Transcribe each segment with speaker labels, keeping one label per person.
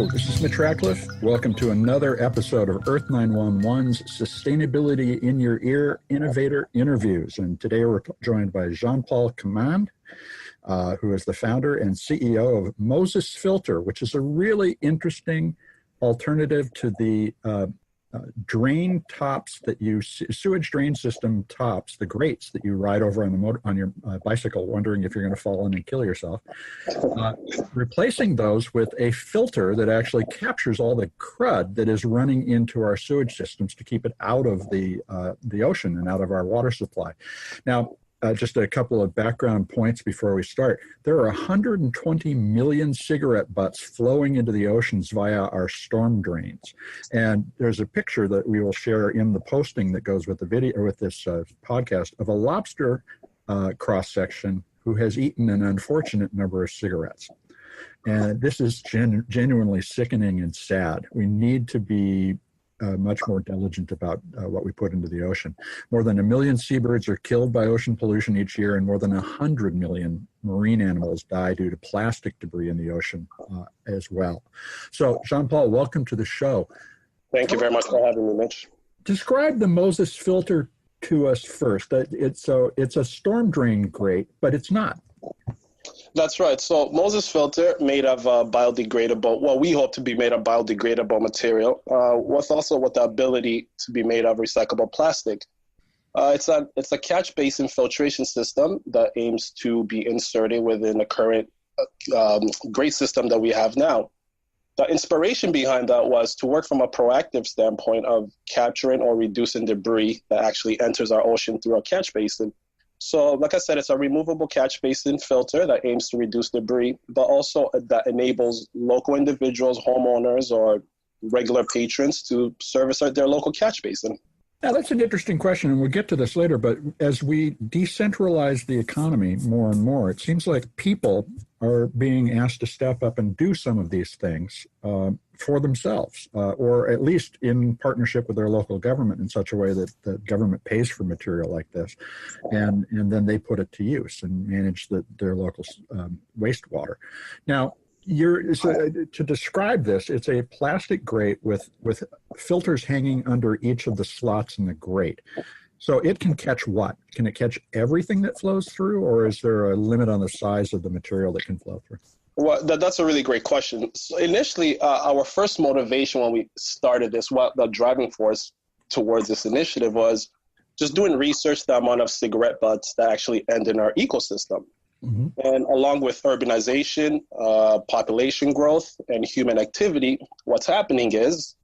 Speaker 1: Hello, this is Mitch Ratcliffe. Welcome to another episode of EARTH911's Sustainability in Your Ear Innovator Interviews. And today we're joined by Jean-Louis Kamand, who is the founder and CEO of Moses Filter, which is a really interesting alternative to the drain tops that sewage drain system tops, the grates that you ride over on your bicycle, wondering if you're going to fall in and kill yourself. Replacing those with a filter that actually captures all the crud that is running into our sewage systems to keep it out of the ocean and out of our water supply. Now, just a couple of background points before we start. There are 120 million cigarette butts flowing into the oceans via our storm drains. And there's a picture that we will share in the posting that goes with the video, or with this podcast, of a lobster cross-section who has eaten an unfortunate number of cigarettes. And this is genuinely sickening and sad. We need to be much more diligent about what we put into the ocean. More than 1 million seabirds are killed by ocean pollution each year, and more than 100 million marine animals die due to plastic debris in the ocean as well. So, Jean-Paul, welcome to the show.
Speaker 2: Thank you very much for having me, Mitch.
Speaker 1: Describe the Moses Filter to us first. It's a storm drain grate, but it's not.
Speaker 2: That's right. So Moses Filter, made of biodegradable, well, we hope to be made of biodegradable material, with the ability to be made of recyclable plastic. It's a catch basin filtration system that aims to be inserted within the current grate system that we have now. The inspiration behind that was to work from a proactive standpoint of capturing or reducing debris that actually enters our ocean through our catch basin. So, like I said, it's a removable catch basin filter that aims to reduce debris, but also that enables local individuals, homeowners, or regular patrons to service their local catch basin.
Speaker 1: Now, that's an interesting question, and we'll get to this later, but as we decentralize the economy more and more, it seems like people are being asked to step up and do some of these things for themselves, or at least in partnership with their local government in such a way that the government pays for material like this, and then they put it to use and manage their local wastewater. Now, to describe this, it's a plastic grate with filters hanging under each of the slots in the grate. So it can catch what? Can it catch everything that flows through, or is there a limit on the size of the material that can flow through?
Speaker 2: Well, that's a really great question. So initially, our first motivation when we started this, what the driving force towards this initiative was just doing research the amount of cigarette butts that actually end in our ecosystem. Mm-hmm. And along with urbanization, population growth, and human activity, what's happening is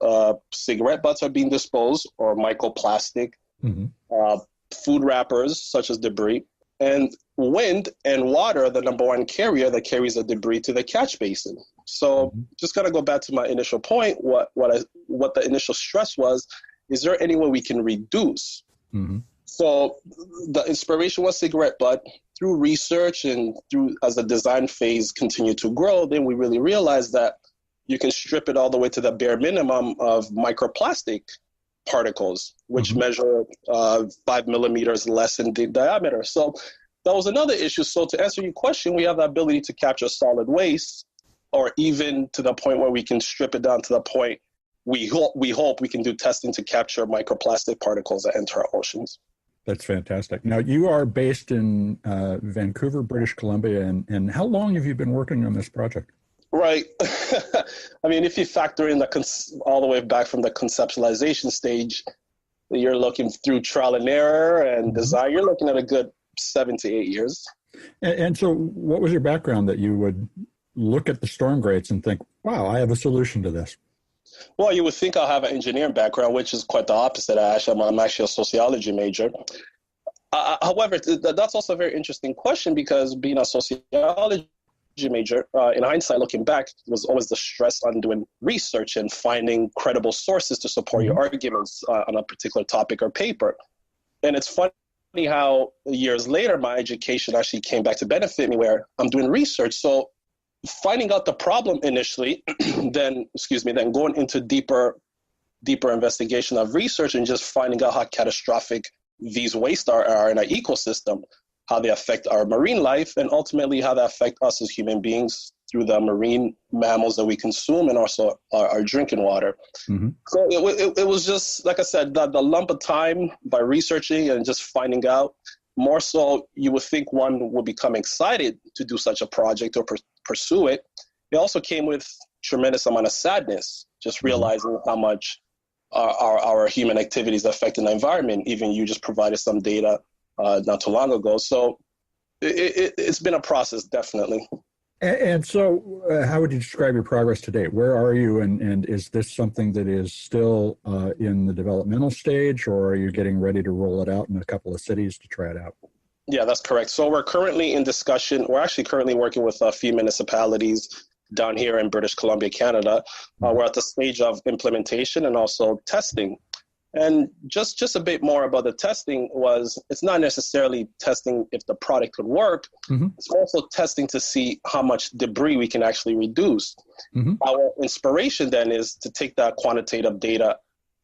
Speaker 2: cigarette butts are being disposed, or microplastic, mm-hmm. Food wrappers such as debris, and wind and water are the number one carrier that carries the debris to the catch basin. So mm-hmm. just gotta go back to my initial point. What the initial stress was: is there any way we can reduce? Mm-hmm. So the inspiration was cigarette butt. Through research and as the design phase continued to grow, then we really realized that you can strip it all the way to the bare minimum of microplastic particles, which mm-hmm. measure 5 millimeters less in diameter. So that was another issue. So to answer your question, we have the ability to capture solid waste, or even to the point where we can strip it down to the point we hope we can do testing to capture microplastic particles that enter our oceans.
Speaker 1: That's fantastic. Now, you are based in Vancouver, British Columbia, and how long have you been working on this project?
Speaker 2: Right. I mean, if you factor in all the way back from the conceptualization stage, you're looking through trial and error and mm-hmm. design, you're looking at a good 7 to 8 years.
Speaker 1: And so what was your background that you would look at the storm grates and think, wow, I have a solution to this?
Speaker 2: Well, you would think I'll have an engineering background, which is quite the opposite. I'm actually a sociology major. However, that's also a very interesting question, because being a sociology major, in hindsight, looking back, was always the stress on doing research and finding credible sources to support your arguments on a particular topic or paper. And it's funny how years later, my education actually came back to benefit me, where I'm doing research. So finding out the problem initially, then going into deeper investigation of research and just finding out how catastrophic these wastes are in our ecosystem, how they affect our marine life, and ultimately how they affect us as human beings through the marine mammals that we consume and also our drinking water.
Speaker 1: Mm-hmm.
Speaker 2: So it was just, like I said, the lump of time by researching and just finding out. More so, you would think one would become excited to do such a project or pursue it. It also came with tremendous amount of sadness, just realizing how much our human activities affecting the environment. Even you just provided some data not too long ago. So it's been a process, definitely.
Speaker 1: And so how would you describe your progress to date? Where are you, and is this something that is still in the developmental stage, or are you getting ready to roll it out in a couple of cities to try it out?
Speaker 2: Yeah, that's correct. So we're currently in discussion. We're actually currently working with a few municipalities down here in British Columbia, Canada. We're at the stage of implementation and also testing. And just a bit more about the testing was, it's not necessarily testing if the product could work. Mm-hmm. It's also testing to see how much debris we can actually reduce. Mm-hmm. Our inspiration then is to take that quantitative data,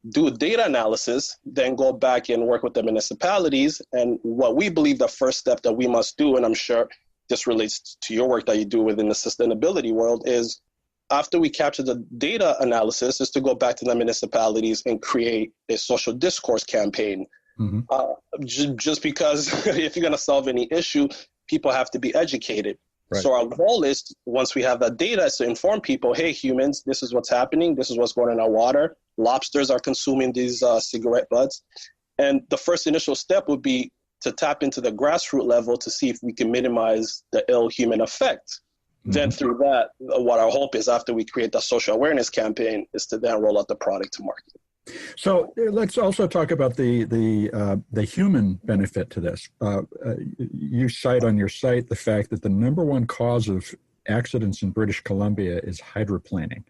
Speaker 2: do a data analysis, then go back and work with the municipalities. And what we believe the first step that we must do, and I'm sure this relates to your work that you do within the sustainability world, is after we capture the data analysis, is to go back to the municipalities and create a social discourse campaign. Mm-hmm. Just because if you're going to solve any issue, people have to be educated. Right. So our goal is, once we have that data, is to inform people, hey, humans, this is what's happening. This is what's going on in our water. Lobsters are consuming these cigarette butts. And the first initial step would be to tap into the grassroots level to see if we can minimize the ill human effect. Then through that, what our hope is, after we create the social awareness campaign, is to then roll out the product to market.
Speaker 1: So let's also talk about the human benefit to this. You cite on your site the fact that the number one cause of accidents in British Columbia is hydroplaning.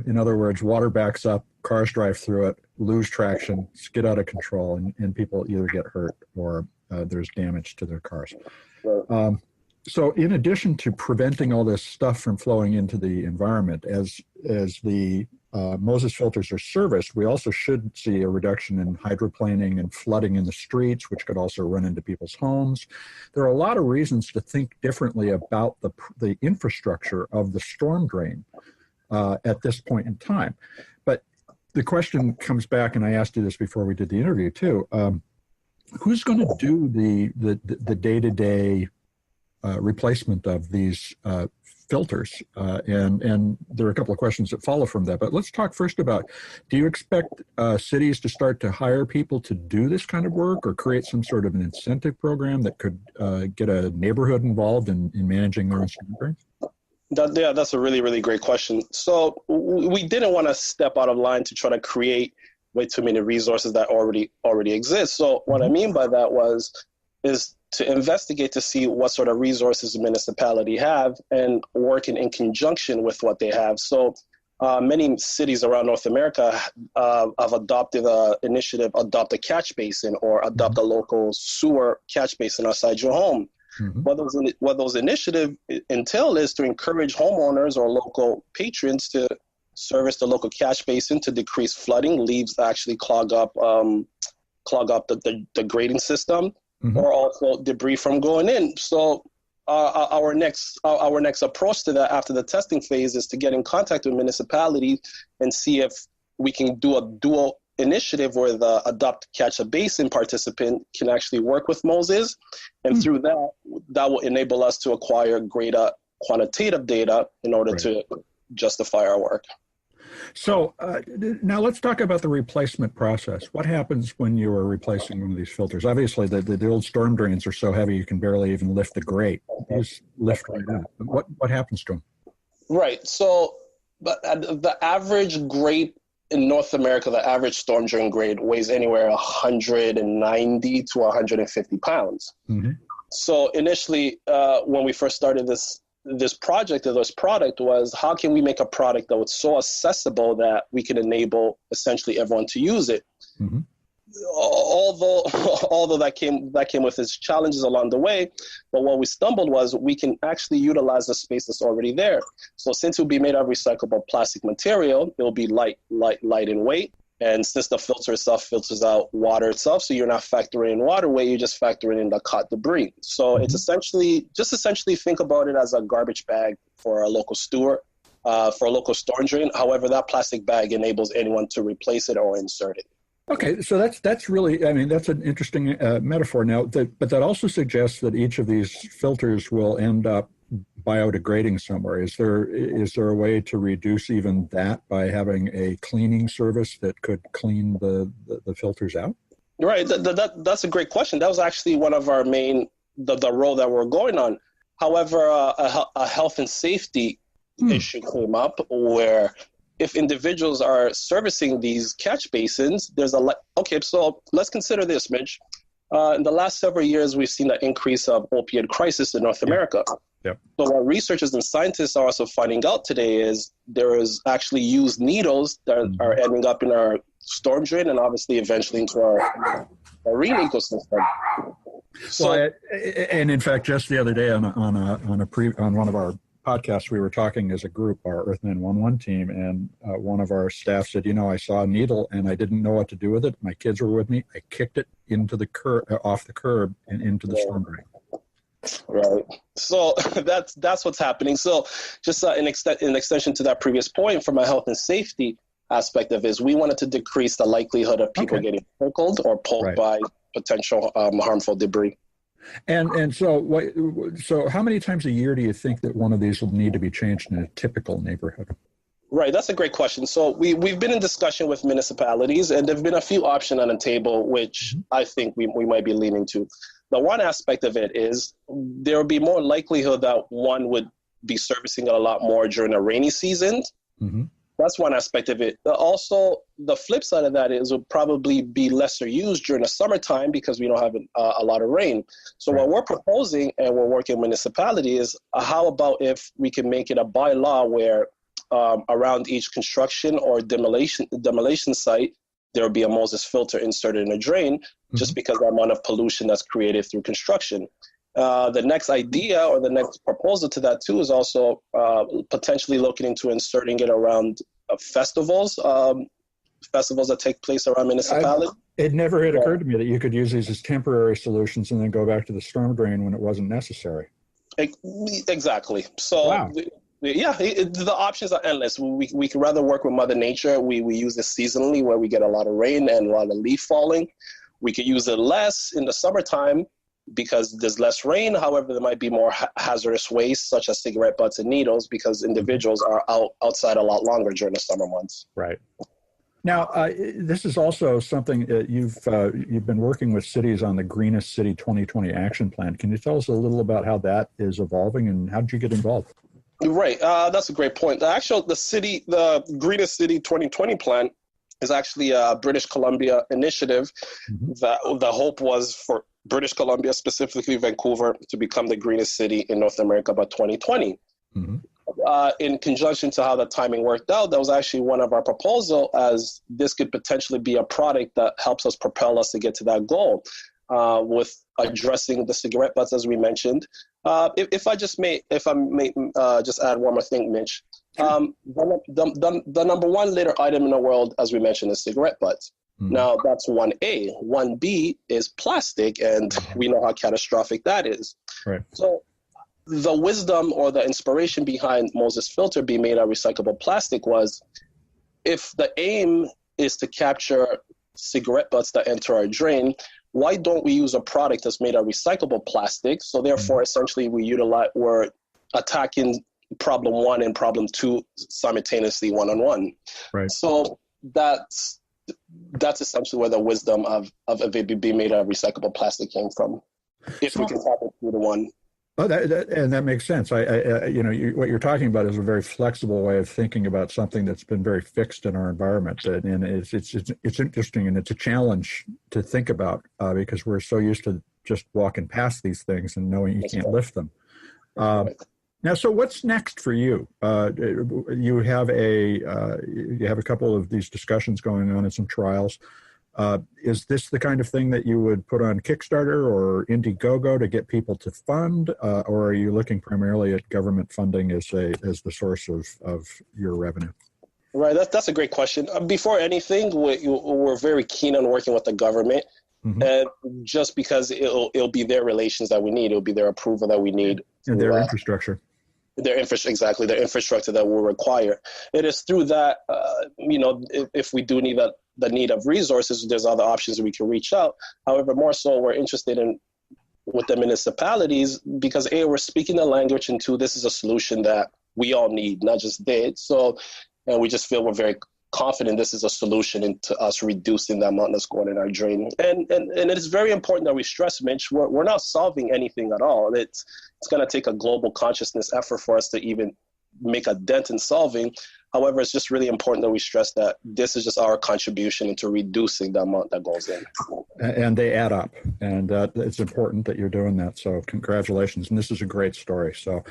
Speaker 1: In other words, water backs up, cars drive through it, lose traction, skid out of control, and people either get hurt or there's damage to their cars. Right. So in addition to preventing all this stuff from flowing into the environment, as the Moses filters are serviced, we also should see a reduction in hydroplaning and flooding in the streets, which could also run into people's homes. There are a lot of reasons to think differently about the infrastructure of the storm drain at this point in time. But the question comes back, and I asked you this before we did the interview too, who's going to do the day-to-day replacement of these filters, and there are a couple of questions that follow from that. But let's talk first about, do you expect cities to start to hire people to do this kind of work, or create some sort of an incentive program that could get a neighborhood involved in managing their own storm drains?
Speaker 2: That's a really, really great question. So we didn't want to step out of line to try to create way too many resources that already exist. So what I mean by that is to investigate to see what sort of resources the municipality have and working in conjunction with what they have. So many cities around North America have adopted the initiative, Adopt a Catch Basin, or adopt a local sewer catch basin outside your home. Mm-hmm. What those initiatives entail is to encourage homeowners or local patrons to service the local catch basin to decrease flooding, leaves that actually clog up the grading system. Mm-hmm. Or also debris from going in. So our next approach to that after the testing phase is to get in contact with municipalities and see if we can do a dual initiative where the Adopt Catch a Basin participant can actually work with Moses, and through that will enable us to acquire greater quantitative data in order to justify our work.
Speaker 1: So now let's talk about the replacement process. What happens when you are replacing one of these filters? Obviously, the old storm drains are so heavy you can barely even lift the grate. These lift right up. What happens to them?
Speaker 2: Right. So the average grate in North America, the average storm drain grate weighs anywhere 190 to 150 pounds. Mm-hmm. So initially, when we first started this project or this product, was how can we make a product that was so accessible that we can enable essentially everyone to use it. Mm-hmm. Although that came with its challenges along the way, but what we stumbled was we can actually utilize the space that's already there. So since it will be made of recyclable plastic material, it will be light in weight. And since the filter itself filters out water itself, so you're not factoring in waterway, you're just factoring in the caught debris. So it's essentially think about it as a garbage bag for a local sewer, for a local storm drain. However, that plastic bag enables anyone to replace it or insert it.
Speaker 1: Okay, so that's really, I mean, that's an interesting metaphor. Now, but that also suggests that each of these filters will end up biodegrading somewhere. Is there a way to reduce even that by having a cleaning service that could clean the filters out?
Speaker 2: Right, that's a great question. That was actually one of our main, the role that we're going on. However, a health and safety issue came up where if individuals are servicing these catch basins, okay, so let's consider this, Mitch. In the last several years, we've seen an increase of opioid crisis in North America.
Speaker 1: Yep.
Speaker 2: So what researchers and scientists are also finding out today is there is actually used needles that are ending up in our storm drain and obviously eventually into our marine ecosystem. So,
Speaker 1: well, and in fact, just the other day on one of our podcasts, we were talking as a group, our EARTH911 team, and one of our staff said, I saw a needle and I didn't know what to do with it. My kids were with me. I kicked it into the off the curb and into the storm drain.
Speaker 2: Right. So that's what's happening. So just an extension to that previous point from a health and safety aspect of it is we wanted to decrease the likelihood of people getting pickled or pulled by potential harmful debris.
Speaker 1: And so how many times a year do you think that one of these will need to be changed in a typical neighborhood?
Speaker 2: Right, that's a great question. So we've been in discussion with municipalities, and there have been a few options on the table, which I think we might be leaning to. The one aspect of it is there will be more likelihood that one would be servicing it a lot more during the rainy season. Mm-hmm. That's one aspect of it. Also, the flip side of that is it would probably be lesser used during the summertime because we don't have a lot of rain. So what we're proposing, and we're working with municipality, is how about if we can make it a bylaw where around each construction or demolition site, there will be a Moses filter inserted in a drain just because of the amount of pollution that's created through construction. The next idea or the next proposal to that too is also potentially looking into inserting it around festivals that take place around municipalities.
Speaker 1: It never had occurred to me that you could use these as temporary solutions and then go back to the storm drain when it wasn't necessary.
Speaker 2: Exactly. So the options are endless. We could rather work with Mother Nature. We use this seasonally where we get a lot of rain and a lot of leaf falling. We could use it less in the summertime because there's less rain. However, there might be more hazardous waste such as cigarette butts and needles because individuals are outside a lot longer during the summer months.
Speaker 1: Right. Now, this is also something that you've been working with cities on the Greenest City 2020 action plan. Can you tell us a little about how that is evolving and how did you get involved?
Speaker 2: Right. That's a great point. The Greenest City 2020 plan is actually a British Columbia initiative that the hope was for British Columbia, specifically Vancouver, to become the greenest city in North America by 2020. In conjunction to how the timing worked out, that was actually one of our proposals, as this could potentially be a product that helps us propel us to get to that goal with addressing the cigarette butts, as we mentioned. If I may just add one more thing, Mitch. The number one litter item in the world, as we mentioned, is cigarette butts. Now, that's 1A. 1B is plastic, and we know how catastrophic that is.
Speaker 1: Right.
Speaker 2: So the wisdom or the inspiration behind Moses filter being made of recyclable plastic was, if the aim is to capture cigarette butts that enter our drain, why don't we use a product that's made of recyclable plastic? So therefore, essentially, we're attacking problem one and problem two simultaneously, one-on-one.
Speaker 1: Right.
Speaker 2: So that's essentially where the wisdom of it being made of recyclable plastic came from. If we can tap into the one.
Speaker 1: Oh, that makes sense. What you're talking about is a very flexible way of thinking about something that's been very fixed in our environment, and it's interesting, and it's a challenge to think about because we're so used to just walking past these things and knowing you can't lift them. Now, so what's next for you? You have a couple of these discussions going on and some trials. Is this the kind of thing that you would put on Kickstarter or Indiegogo to get people to fund, or are you looking primarily at government funding as the source of your revenue?
Speaker 2: Right. That's a great question. Before anything, we're very keen on working with the government.
Speaker 1: Mm-hmm.
Speaker 2: And just because it'll be their relations that we need, it'll be their approval that we need.
Speaker 1: And their infrastructure.
Speaker 2: Exactly, their infrastructure that will require. It is through that, if we do need the need of resources, there's other options that we can reach out. However, more so we're interested in with the municipalities because A, we're speaking the language, and two, this is a solution that we all need, not just they. So, and we just feel we're very confident this is a solution into us reducing the amount that's going in our drain. And it is very important that we stress, Mitch, we're not solving anything at all. It's going to take a global consciousness effort for us to even make a dent in solving. However, it's just really important that we stress that this is just our contribution into reducing the amount that goes in.
Speaker 1: And they add up, and it's important that you're doing that. So congratulations. And this is a great story. So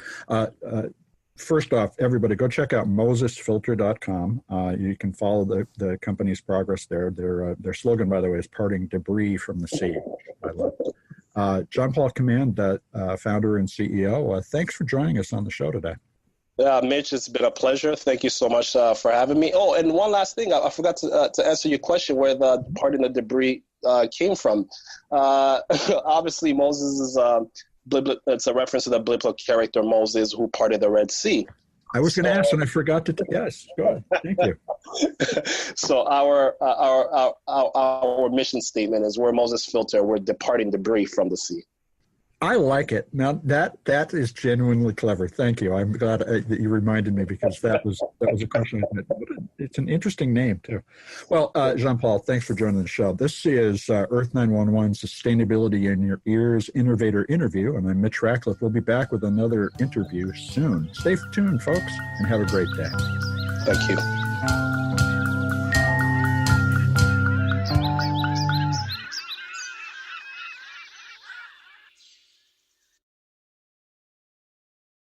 Speaker 1: first off, everybody go check out mosesfilter.com. You can follow the company's progress there. Their slogan, by the way, is parting debris from the sea. I love. Jean-Paul Kamand, founder and CEO, thanks for joining us on the show today.
Speaker 2: Mitch, it's been a pleasure. Thank you so much for having me. Oh, and one last thing. I forgot to answer your question where the parting the debris came from. Obviously, Moses is it's a reference to the biblical character Moses who parted the Red Sea.
Speaker 1: I was going to ask, and I forgot to. Yes, go ahead. Thank you.
Speaker 2: So our mission statement is: we're Moses Filter. We're departing debris from the sea.
Speaker 1: I like it. Now that is genuinely clever. Thank you. I'm glad that you reminded me because that was a question. It's an interesting name too. Well, Jean-Paul, thanks for joining the show. This is EARTH911 Sustainability in Your Ears Innovator Interview, and I'm Mitch Ratcliffe. We'll be back with another interview soon. Stay tuned, folks, and have a great day.
Speaker 2: Thank you.